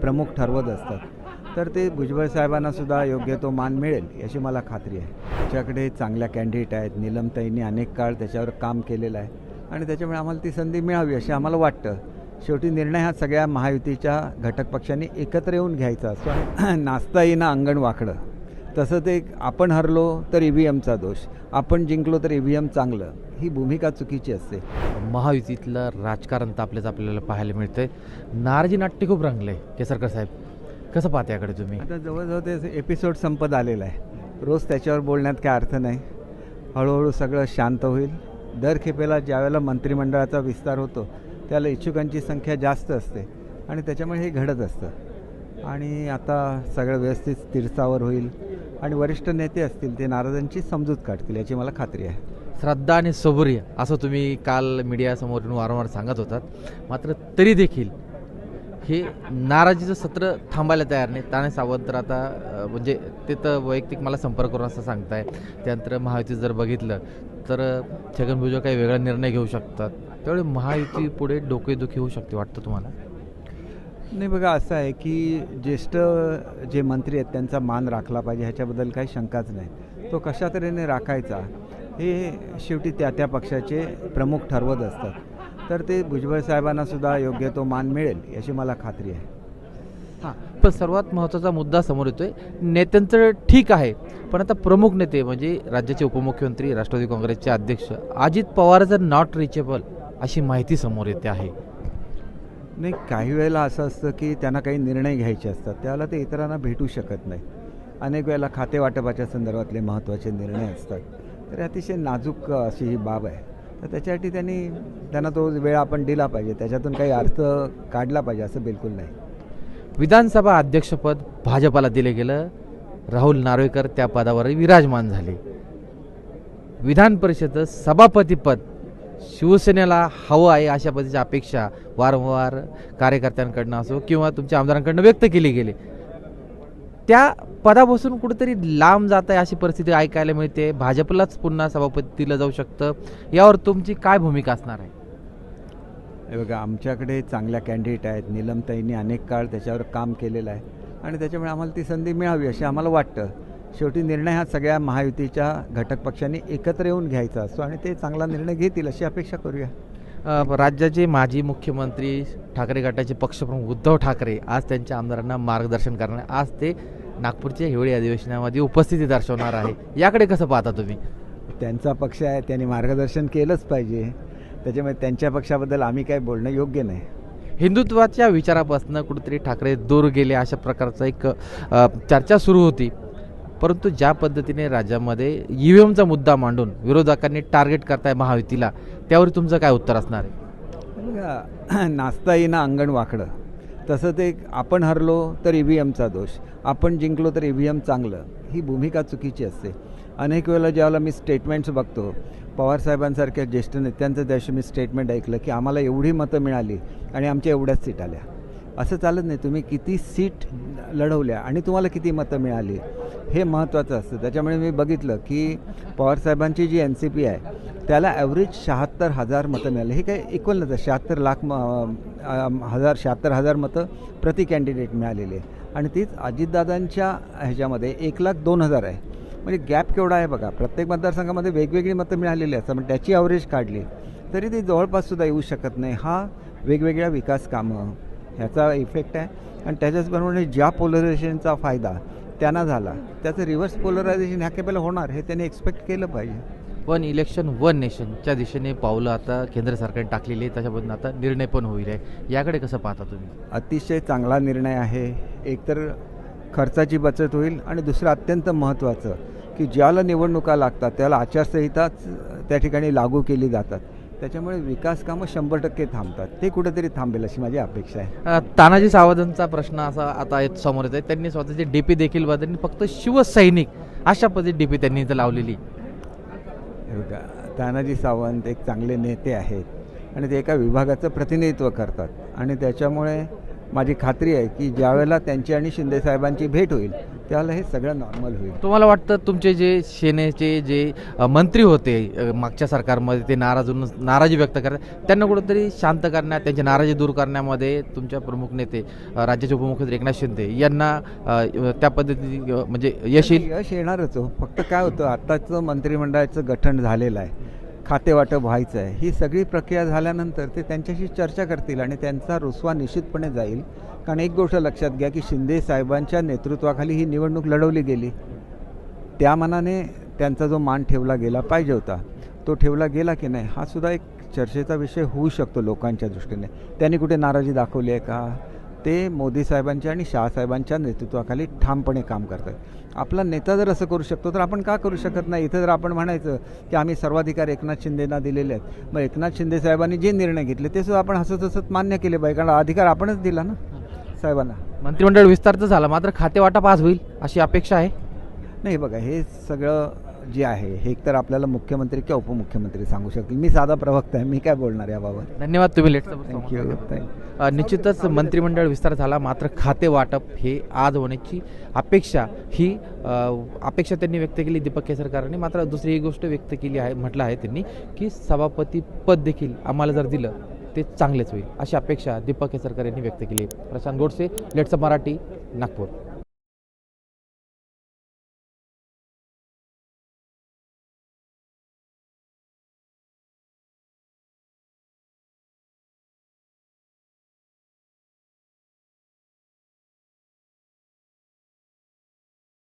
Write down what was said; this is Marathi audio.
प्रमुख ठरवत असतात, तर ते भुजबळ साहेबांनासुद्धा योग्य तो मान मिळेल याची मला खात्री आहे. त्याच्याकडे चांगल्या कॅन्डिडेट आहेत. नीलमताईंनी अनेक काळ त्याच्यावर काम केलेलं आहे आणि त्याच्यामुळे आम्हाला ती संधी मिळावी असे आम्हाला वाटतं. शेवटी निर्णय हा सगळ्या महायुतीच्या घटक पक्षांनी एकत्र येऊन घ्यायचा असतो आणि नाचता येईना अंगण वाकडं, तसं ते आपण हरलो तर EVMचा दोष, आपण जिंकलो तर EVM चांगलं, ही भूमिका चुकीची असते. महायुतीतलं राजकारण तापल्याचं आपल्याला पाहायला मिळतंय. नाराजी नाट्य खूप रंगलंय. केसरकर साहेब, कसं पाहता याकडे तुम्ही? आता जवळजवळ ते एपिसोड संपत आलेला आहे. रोज त्याच्यावर बोलण्यात काय अर्थ नाही. हळूहळू सगळं शांत होईल. दर खेपेला ज्यावेळेला मंत्रिमंडळाचा विस्तार होतो त्याला इच्छुकांची संख्या जास्त असते आणि त्याच्यामुळे हे घडत असतं आणि आता सगळं व्यवस्थित स्थिरस्थावर होईल आणि वरिष्ठ नेते असतील ते नाराजांची समजूत काढतील याची मला खात्री आहे. श्रद्धा आणि सबुरी असं तुम्ही काल मीडियासमोरून वारंवार सांगत होतात, मात्र तरी देखील हे नाराजीचं सत्र थांबायला तयार नाही. ताने सावंत तर आता म्हणजे ते तर वैयक्तिक मला संपर्क करून असं सांगताय. त्यानंतर महायुतीत जर बघितलं तर छगन भुजबळ काही वेगळा निर्णय घेऊ शकतात. त्यामुळे महायुती पुढे डोकेदुखी होऊ शकते वाटतं तुम्हाला? नाही बघा, असं आहे की ज्येष्ठ जे मंत्री आहेत त्यांचा मान राखला पाहिजे, ह्याच्याबद्दल काही शंकाच नाही. तो कशा तऱ्हेने राखायचा हे शेवटी त्या त्या पक्षाचे प्रमुख ठरवत असतात, तर ते भुजबळ साहेबांनासुद्धा योग्य तो मान मिळेल याची मला खात्री आहे. हां, पण सर्वात महत्त्वाचा मुद्दा समोर येतोय. नेत्यांचं ठीक आहे, पण आता प्रमुख नेते म्हणजे राज्याचे उपमुख्यमंत्री, राष्ट्रवादी काँग्रेसचे अध्यक्ष Ajit Pawar are not reachable अशी माहिती समोर येते आहे. नाही, काही वेळेला असं असतं की त्यांना काही निर्णय घ्यायचे असतात, त्यावेळेला ते इतरांना भेटू शकत नाही. अनेक वेळेला खाते वाटपाच्या संदर्भातले महत्त्वाचे निर्णय असतात, तर अतिशय नाजूक अशी ही बाब आहे. तर त्याच्यासाठी त्यांना तो वेळ आपण दिला पाहिजे, त्याच्यातून काही अर्थ काढला पाहिजे असं बिलकुल नाही. विधानसभा अध्यक्षपद भाजपाला दिले गेलं. राहुल नार्वेकर त्या पदावर विराजमान झाले. विधान परिषद सभापतीपद शिवसेनेला हवं आहे अशा पद्धतीची अपेक्षा वारंवार कार्यकर्त्यांकडनं असो किंवा तुमच्या आमदारांकडनं व्यक्त केली गेली. त्या पदापासून कुठेतरी लांब जात आहे अशी परिस्थिती ऐकायला मिळते. भाजपलाच पुन्हा सभापती दिलं जाऊ शकतं. यावर तुमची काय भूमिका असणार आहे? हे बघा, आमच्याकडे चांगल्या कॅन्डिडेट आहेत. नीलमताईंनी अनेक काळ त्याच्यावर काम केलेलं आहे आणि त्याच्यामुळे आम्हाला ती संधी मिळावी असे आम्हाला वाटतं. शेवटी निर्णय हा सगळ्या महायुतीच्या घटक पक्षांनी एकत्र येऊन घ्यायचा असतो आणि ते चांगला निर्णय घेतील अशी अपेक्षा करूया. राज्याचे माजी मुख्यमंत्री ठाकरे गटाचे पक्षप्रमुख उद्धव ठाकरे आज त्यांच्या आमदारांना मार्गदर्शन करणार. आज ते नागपूरच्या हिवाळी अधिवेशनामध्ये उपस्थिती दर्शवणार आहे. याकडे कसं पाहता तुम्ही? त्यांचा पक्ष आहे, त्यांनी मार्गदर्शन केलंच पाहिजे. त्याच्यामुळे त्यांच्या पक्षाबद्दल आम्ही काय बोलणं योग्य नाही. हिंदुत्वाच्या विचारापासून कुठेतरी ठाकरे दूर गेले अशा प्रकारचा एक चर्चा सुरू होती. परंतु ज्या पद्धतीने राज्यामध्ये EVMचा मुद्दा मांडून विरोधकांनी टार्गेट करताय महायुतीला, त्यावर तुमचं काय उत्तर असणार आहे? बघा, नाचता येईना अंगण वाकडं, तसं ते आपण हरलो तर EVMचा दोष, आपण जिंकलो तर EVM चांगलं, ही भूमिका चुकीची असते. अनेक वेळेला ज्यावेळेला मी स्टेटमेंट्स बघतो, पवारसाहेबांसारख्या ज्येष्ठ नेत्यांचं त्याशी मी स्टेटमेंट ऐकलं की आम्हाला एवढी मतं मिळाली आणि आमच्या एवढ्याच सीट आल्या. असं चालत नाही. तुम्ही किती सीट लढवल्या आणि तुम्हाला किती मतं मिळाली हे महत्त्वाचं असतं. त्याच्यामुळे मी बघितलं की पवारसाहेबांची जी NCP आहे त्याला ॲव्हरेज 76,000 मतं मिळाली. हे काही इक्वल नव्हतं. 76,000 मतं प्रति कॅन्डिडेट मिळालेली आहे आणि तीच अजितदादांच्या ह्याच्यामध्ये 1,02,000 आहे. म्हणजे गॅप केवढा आहे बघा. प्रत्येक मतदारसंघामध्ये वेगवेगळी मतं मिळालेली असतात, पण त्याची ॲव्हरेज काढली तरी ती जवळपाससुद्धा येऊ शकत नाही. हा वेगवेगळ्या विकास कामं ह्याचा इफेक्ट आहे आणि त्याच्याचबरोबर ज्या पोलरायझेशनचा फायदा त्यांना झाला त्याचं रिव्हर्स पोलरायझेशन ह्या केवळ होणार हे त्यांनी एक्सपेक्ट केलं पाहिजे. वन इलेक्शन वन नेशनच्या दिशेने पावलं आता केंद्र सरकारने टाकलेली आहे. त्याच्याबद्दल आता निर्णय पण होईल आहे. याकडे कसं पाहता तुम्ही? अतिशय चांगला निर्णय आहे. एकतर खर्चाची बचत होईल आणि दुसरं अत्यंत महत्त्वाचं की ज्याला निवडणुका लागतात त्याला आचारसंहिताच त्या ठिकाणी लागू केली जातात. त्याच्यामुळे विकास कामं 100% थांबतात. ते कुठेतरी थांबेल अशी माझी अपेक्षा आहे. तानाजी सावंतांचा प्रश्न असा आता समोर येत आहे. त्यांनी स्वतःची DP देखील बदलली. फक्त शिवसैनिक अशा पद्धती DP त्यांनी इथं लावलेली. हे बघा, तानाजी सावंत एक चांगले नेते आहेत आणि ते एका विभागाचं प्रतिनिधित्व करतात आणि त्याच्यामुळे माझी खात्री आहे की ज्यावेळेला त्यांची आणि शिंदेसाहेबांची भेट होईल त्याला हे सगळं नॉर्मल होईल. तुम्हाला वाटतं तुमचे जे सेनेचे जे मंत्री होते मागच्या सरकारमध्ये ते नाराजी व्यक्त करतात, त्यांना कुठंतरी शांत करण्यात, त्यांची नाराजी दूर करण्यामध्ये तुमच्या प्रमुख नेते राज्याचे उपमुख्यमंत्री एकनाथ शिंदे यांना त्या पद्धतीने म्हणजे यश येईल? यश येणारच हो. फक्त काय होतं, आत्ताचं मंत्रिमंडळाचं गठन झालेलं आहे, खातेवाटप व्हायचं आहे, ही सगळी प्रक्रिया झाल्यानंतर ते त्यांच्याशी चर्चा करतील आणि त्यांचा रुसवा निश्चितपणे जाईल. कारण एक गोष्ट लक्षात घ्या की शिंदे साहेबांच्या नेतृत्वाखाली ही निवडणूक लढवली गेली, त्या मानाने त्यांचा जो मान ठेवला गेला पाहिजे होता तो ठेवला गेला की नाही, हा सुद्धा एक चर्चेचा विषय होऊ शकतो लोकांच्या दृष्टीने. त्यांनी कुठे नाराजी दाखवली आहे का? ते मोदी साहेबांच्या आणि शहासाहेबांच्या नेतृत्वाखाली ठामपणे काम करतात. आपला नेता जर असं करू शकतो तर आपण का करू शकत नाही? इथं जर आपण म्हणायचं की आम्ही सर्वाधिकार एकनाथ शिंदेंना दिलेले आहेत, मग एकनाथ शिंदे साहेबांनी जे निर्णय घेतले ते सुद्धा आपण हसत हसत मान्य केले पाहिजे, कारण अधिकार आपणच दिला ना साहेबांना. मंत्रिमंडळ विस्तार तर झाला, मात्र खाते वाटप आज होईल अशी अपेक्षा आहे? नाही बघा, हे सगळं जे आहे हे एकतर आपल्याला मुख्यमंत्री किंवा उपमुख्यमंत्री सांगू शकतील. मी साधा प्रवक्ता आहे, मी काय बोलणार याबाबत. धन्यवाद, तुम्ही लेट. थँक्यू. निश्चितच मंत्रिमंडळ विस्तार झाला, मात्र खाते वाटप हे आज होण्याची अपेक्षा ही अपेक्षा त्यांनी व्यक्त केली दीपक केसरकरांनी. मात्र दुसरी एक गोष्ट व्यक्त केली आहे, म्हटलं आहे त्यांनी की सभापती पद देखील आम्हाला जर दिलं ते चांगलेच होईल अशी अपेक्षा दीपक केसरकर यांनी व्यक्त केली. प्रशांत गोडसे, लेट्स मराठी, नागपूर.